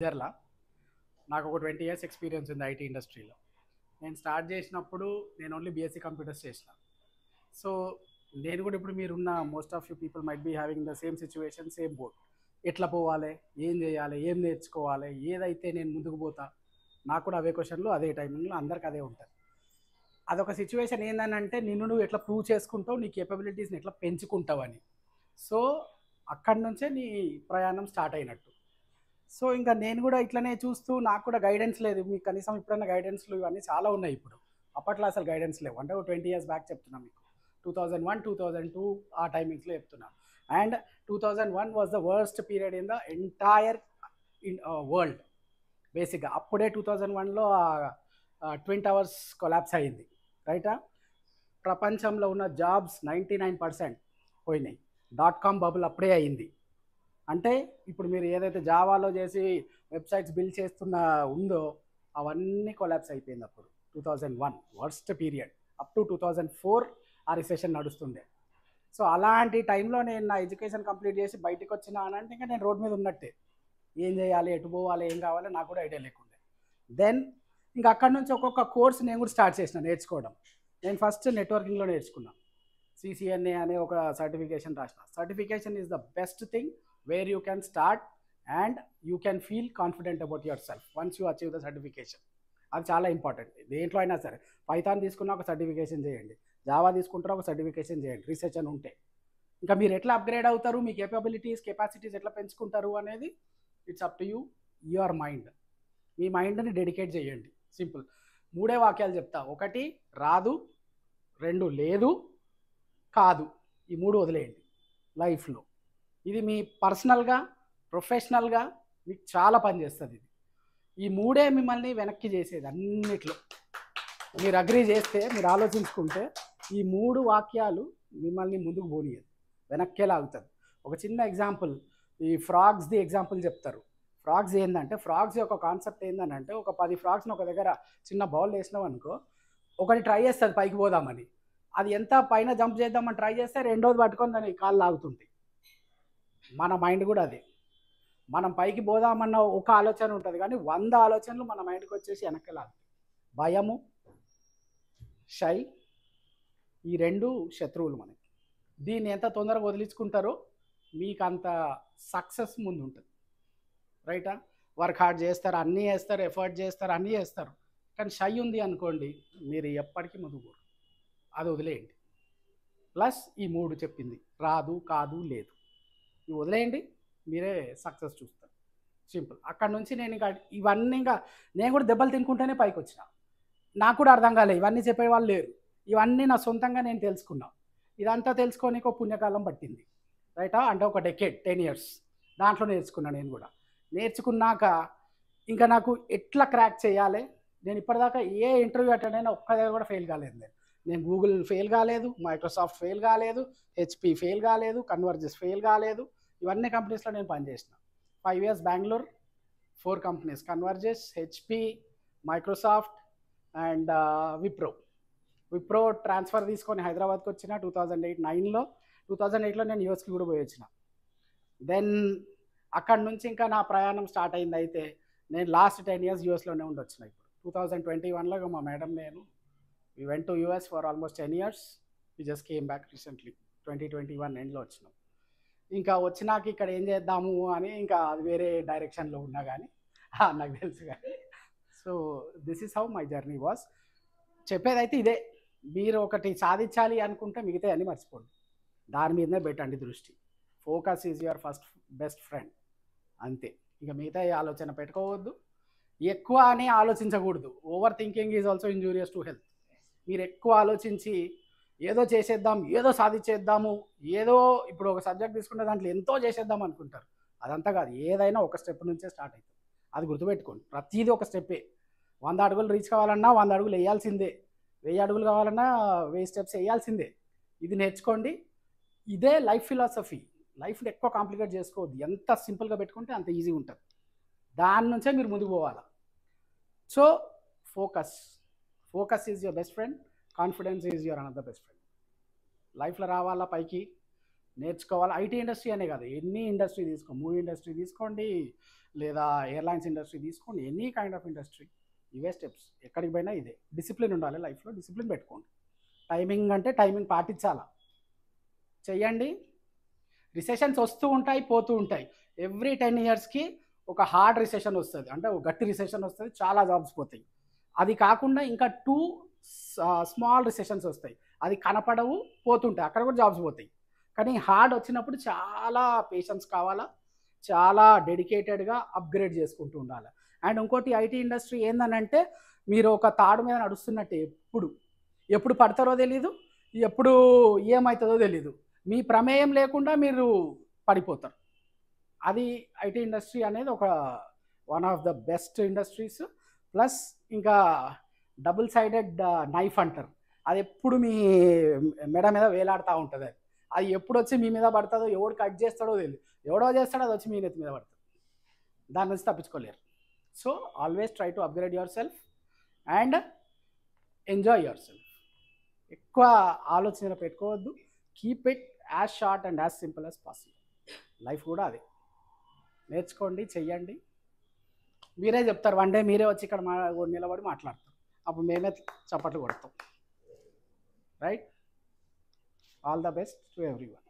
జర్లా నాకు ఒక 20 years experience ఉంది ఐటీ ఇండస్ట్రీలో. నేను స్టార్ట్ చేసినప్పుడు నేను ఓన్లీ బీఎస్సీ కంప్యూటర్స్ చేసిన. సో నేను కూడా ఇప్పుడు మీరున్న most of you people might be having the same situation, same board. ఎట్లా పోవాలి, ఏం చేయాలి, ఏం నేర్చుకోవాలి, ఏదైతే నేను ముందుకు పోతా, నాకు కూడా అవే క్వశ్చన్లు అదే టైమింగ్లో అందరికి అదే ఉంటుంది. అదొక సిచ్యువేషన్ ఏంటంటే నిన్ను నువ్వు ఎట్లా ప్రూవ్ చేసుకుంటావు, నీ కేపబిలిటీస్ని ఎట్లా పెంచుకుంటావు అని. సో అక్కడి నుంచే నీ ప్రయాణం స్టార్ట్ అయినట్టు. సో ఇంకా నేను కూడా ఇట్లనే చూస్తూ నాకు కూడా గైడెన్స్ లేదు. మీకు కనీసం ఇప్పుడైనా గైడెన్స్లు ఇవన్నీ చాలా ఉన్నాయి ఇప్పుడు. అప్పట్లో అసలు గైడెన్స్ లేవు. అంటే 20 ఇయర్స్ బ్యాక్ చెప్తున్నా మీకు. 2001, 2002 ఆ టైమింగ్స్లో చెప్తున్నా. And 2001 was the worst period in the entire world. బేసిక్గా అప్పుడే 2001లో ట్విన్ టవర్స్ కొలాప్స్ అయింది, రైటా. ప్రపంచంలో ఉన్న జాబ్స్ 99% పోయినాయి. .com బబుల్ అప్పుడే అయింది. అంటే ఇప్పుడు మీరు ఏదైతే జావాలో చేసి వెబ్సైట్స్ బిల్డ్ చేస్తున్న ఉందో అవన్నీ కొలాప్స్ అయిపోయింది అప్పుడు. 2001 వర్స్ట్ పీరియడ్. అప్ టు 2004 ఆ రిసెషన్ నడుస్తుండే. సో అలాంటి టైంలో నేను నా ఎడ్యుకేషన్ కంప్లీట్ చేసి బయటకు వచ్చినా అని అంటే ఇంకా నేను రోడ్ మీద ఉన్నట్టే. ఏం చేయాలి, ఎటు పోవాలి, ఏం కావాలి నాకు కూడా ఐడియా లేకుండే. దెన్ ఇంకా అక్కడ నుంచి ఒక్కొక్క కోర్స్ నేను కూడా స్టార్ట్ చేసిన నేర్చుకోవడం. నేను ఫస్ట్ నెట్వర్కింగ్లో నేర్చుకున్నా. సిసిఎన్ఏ అనే ఒక సర్టిఫికేషన్ రాసిన. Certification is the best thing where you can start and you can feel confident about your self once you achieve the certification. అది చాలా ఇంపార్టెంట్. దేంట్లో అయినా సరే, పైథాన్ తీసుకున్న ఒక సర్టిఫికేషన్ చేయండి, జావా తీసుకుంటారా ఒక సర్టిఫికేషన్ చేయండి, రీసెర్చ్ అని ఉంటే. ఇంకా మీరు ఎట్లా అప్గ్రేడ్ అవుతారు, మీ కేపబిలిటీస్ కెపాసిటీస్ ఎట్లా పెంచుకుంటారు అనేది it's up to you, your mind. మీ మైండ్ని డెడికేట్ చేయండి. సింపుల్. 3 వాక్యాలు చెప్తా. 1 రాదు, 2 లేదు, కాదు. ఈ 3 వదిలేయండి లైఫ్లో. ఇది మీ పర్సనల్గా, ప్రొఫెషనల్గా మీకు చాలా పనిచేస్తుంది. ఇది ఈ 3 మిమ్మల్ని వెనక్కి చేసేది అన్నిట్లో. మీరు అగ్రీ చేస్తే, మీరు ఆలోచించుకుంటే ఈ 3 వాక్యాలు మిమ్మల్ని ముందుకు పోనీయదు, వెనక్కే లాగుతుంది. ఒక చిన్న ఎగ్జాంపుల్, ఈ ఫ్రాగ్స్ది ఎగ్జాంపుల్ చెప్తారు. ఫ్రాగ్స్ ఏంటంటే, ఫ్రాగ్స్ యొక్క కాన్సెప్ట్ ఏంటంటే, ఒక 10 ఫ్రాగ్స్ని ఒక దగ్గర చిన్న బౌల్ వేసినాం అనుకో, ఒకటి ట్రై చేస్తుంది పైకి పోదామని. అది ఎంత పైన జంప్ చేద్దామని ట్రై చేస్తే రెండోది పట్టుకొని దాని కాళ్ళు లాగుతుంటాయి. మన మైండ్ కూడా అది. మనం పైకి పోదామన్న ఒక ఆలోచన ఉంటుంది కానీ 100 ఆలోచనలు మన మైండ్కి వచ్చేసి వెనక్కి లాగుతాయి. భయము, షై, ఈ 2 శత్రువులు మనకి. దీన్ని ఎంత తొందరగా వదిలించుకుంటారో మీకు అంత సక్సెస్ ముందు ఉంటుంది, రైటా. వర్క్ హార్డ్ చేస్తారు, అన్నీ చేస్తారు, ఎఫర్ట్ చేస్తారు, అన్నీ చేస్తారు, కానీ షై ఉంది అనుకోండి, మీరు ఎప్పటికీ ముందుకు పోరు. అది వదిలేయండి. ప్లస్ ఈ 3 చెప్పింది, రాదు, కాదు, లేదు, ఇవి వదిలేయండి, మీరే సక్సెస్ చూస్తారు. సింపుల్. అక్కడ నుంచి నేను ఇంకా ఇవన్నీ ఇంకా నేను కూడా దెబ్బలు తినుకుంటేనే పైకి వచ్చిన. నాకు కూడా అర్థం కాలేదు, ఇవన్నీ చెప్పేవాళ్ళు లేరు. ఇవన్నీ నా సొంతంగా నేను తెలుసుకున్నా. ఇదంతా తెలుసుకోనికి ఒక పుణ్యకాలం పట్టింది, రైటా. అంటే ఒక డెకేడ్, 10 ఇయర్స్ దాంట్లో నేర్చుకున్నా. నేను కూడా నేర్చుకున్నాక ఇంకా నాకు ఎట్లా క్రాక్ చేయాలి. నేను ఇప్పటిదాకా ఏ ఇంటర్వ్యూ అటెండ్ అయినా ఒక్క దగ్గర కూడా ఫెయిల్ కాలేదు. నేను గూగుల్ ఫెయిల్ కాలేదు, మైక్రోసాఫ్ట్ ఫెయిల్ కాలేదు, హెచ్పి ఫెయిల్ కాలేదు, కన్వర్జెస్ ఫెయిల్ కాలేదు. ఇవన్నీ కంపెనీస్లో నేను పనిచేసిన. 5 years Bengaluru, 4 companies, converges, HP, Microsoft and Wipro transfer తీసుకొని హైదరాబాద్కి వచ్చిన 2008-9లో. 2008లో నేను యూఎస్కి కూడా పోయి వచ్చిన. దెన్ అక్కడ నుంచి ఇంకా నా ప్రయాణం స్టార్ట్ అయింది. అయితే నేను లాస్ట్ 10 ఇయర్స్ యూఎస్లోనే ఉండొచ్చిన. ఇప్పుడు 2021లో మా మేడం నేను we went to US for almost 10 years. We just came back recently, 2021 ఎండ్లో వచ్చినాం. ఇంకా వచ్చినాక ఇక్కడ ఏం చేద్దాము అని ఇంకా అది వేరే డైరెక్షన్లో ఉన్నా కానీ నాకు తెలుసు కానీ. So this is how my journey was. చెప్పేదైతే ఇదే, మీరు ఒకటి సాధించాలి అనుకుంటే మిగతా అన్నీ మర్చిపోండి, దాని మీదనే పెట్టండి దృష్టి. Focus is your first best friend, అంతే. ఇక మిగతా ఆలోచన పెట్టుకోవద్దు, ఎక్కువ అని ఆలోచించకూడదు. Over thinking is also injurious to health. మీరు ఎక్కువ ఆలోచించి ఏదో చేసేద్దాం, ఏదో సాధించేద్దాము, ఏదో ఇప్పుడు ఒక సబ్జెక్ట్ తీసుకుంటే దాంట్లో ఎంతో చేసేద్దాం అనుకుంటారు. అదంతా కాదు. ఏదైనా ఒక స్టెప్ నుంచే స్టార్ట్ అవుతుంది. అది గుర్తుపెట్టుకోండి. ప్రతిదీ ఒక స్టెప్పే. 100 అడుగులు రీచ్ కావాలన్నా 100 అడుగులు వేయాల్సిందే, 1000 అడుగులు కావాలన్నా 1000 స్టెప్స్ వేయాల్సిందే. ఇది నేర్చుకోండి. ఇదే లైఫ్ ఫిలాసఫీ. లైఫ్ని ఎక్కువ కాంప్లికేట్ చేసుకోవద్దు. ఎంత సింపుల్గా పెట్టుకుంటే అంత ఈజీగా ఉంటుంది. దాని నుంచే మీరు ముందుకు పోవాలి. So focus is your best friend, confidence is your another best friend. లైఫ్లో రావాలా పైకి, నేర్చుకోవాలి. ఐటీ ఇండస్ట్రీ అనే కాదు, ఎనీ ఇండస్ట్రీ తీసుకో, మూవీ ఇండస్ట్రీ తీసుకోండి, లేదా ఎయిర్లైన్స్ ఇండస్ట్రీ తీసుకోండి, ఎనీ కైండ్ ఆఫ్ ఇండస్ట్రీ, ఇవే స్టెప్స్. ఎక్కడికి పోయినా ఇదే డిసిప్లిన్ ఉండాలి లైఫ్లో, డిసిప్లిన్ పెట్టుకోండి. టైమింగ్ అంటే టైమింగ్ పాటించాలా, చెయ్యండి. రిసెషన్స్ వస్తూ ఉంటాయి, పోతూ ఉంటాయి. ఎవ్రీ 10 ఇయర్స్కి ఒక హార్డ్ రిసెషన్ వస్తుంది, అంటే ఒక గట్టి రిసెషన్ వస్తుంది, చాలా జాబ్స్ పోతాయి. అది కాకుండా ఇంకా 2 స్మాల్ రిసెషన్స్ వస్తాయి, అది కనపడవు, పోతుంటాయి, అక్కడ కూడా జాబ్స్ పోతాయి. కానీ హార్డ్ వచ్చినప్పుడు చాలా పేషెన్స్ కావాలా, చాలా డెడికేటెడ్గా అప్గ్రేడ్ చేసుకుంటూ ఉండాలి. అండ్ ఇంకోటి ఐటీ ఇండస్ట్రీ ఏందనంటే, మీరు ఒక తాడు మీద నడుస్తున్నట్టే, ఎప్పుడు పడతారో తెలీదు, ఎప్పుడు ఏమవుతుందో తెలీదు, మీ ప్రమేయం లేకుండా మీరు పడిపోతారు. అది ఐటీ ఇండస్ట్రీ అనేది ఒక one of the best industries. Plus ఇంకా డబుల్ సైడెడ్ నైఫ్ అంటారు, అది ఎప్పుడు మీ మెడ మీద వేలాడుతూ ఉంటుంది. అది ఎప్పుడు వచ్చి మీ మీద పడుతుందో, ఎవడు కట్ చేస్తాడో తెలియదు, ఎవడో చేస్తాడో అది వచ్చి మీ నెత్తి మీద పడుతుంది, దాని నుంచి తప్పించుకోలేరు. So always try to upgrade yourself and enjoy yourself. ఎక్కువ ఆలోచన పెట్టుకోవద్దు, keep it as short and as simple as possible. Life కూడా అదే, నేర్చుకోండి, చెయ్యండి. మీరే చెప్తారు, వన్ డే మీరే వచ్చి ఇక్కడ నిలబడి మాట్లాడతారు, అప్పుడు మేమే చప్పట్లు కొడతాం. Right? All the best to everyone.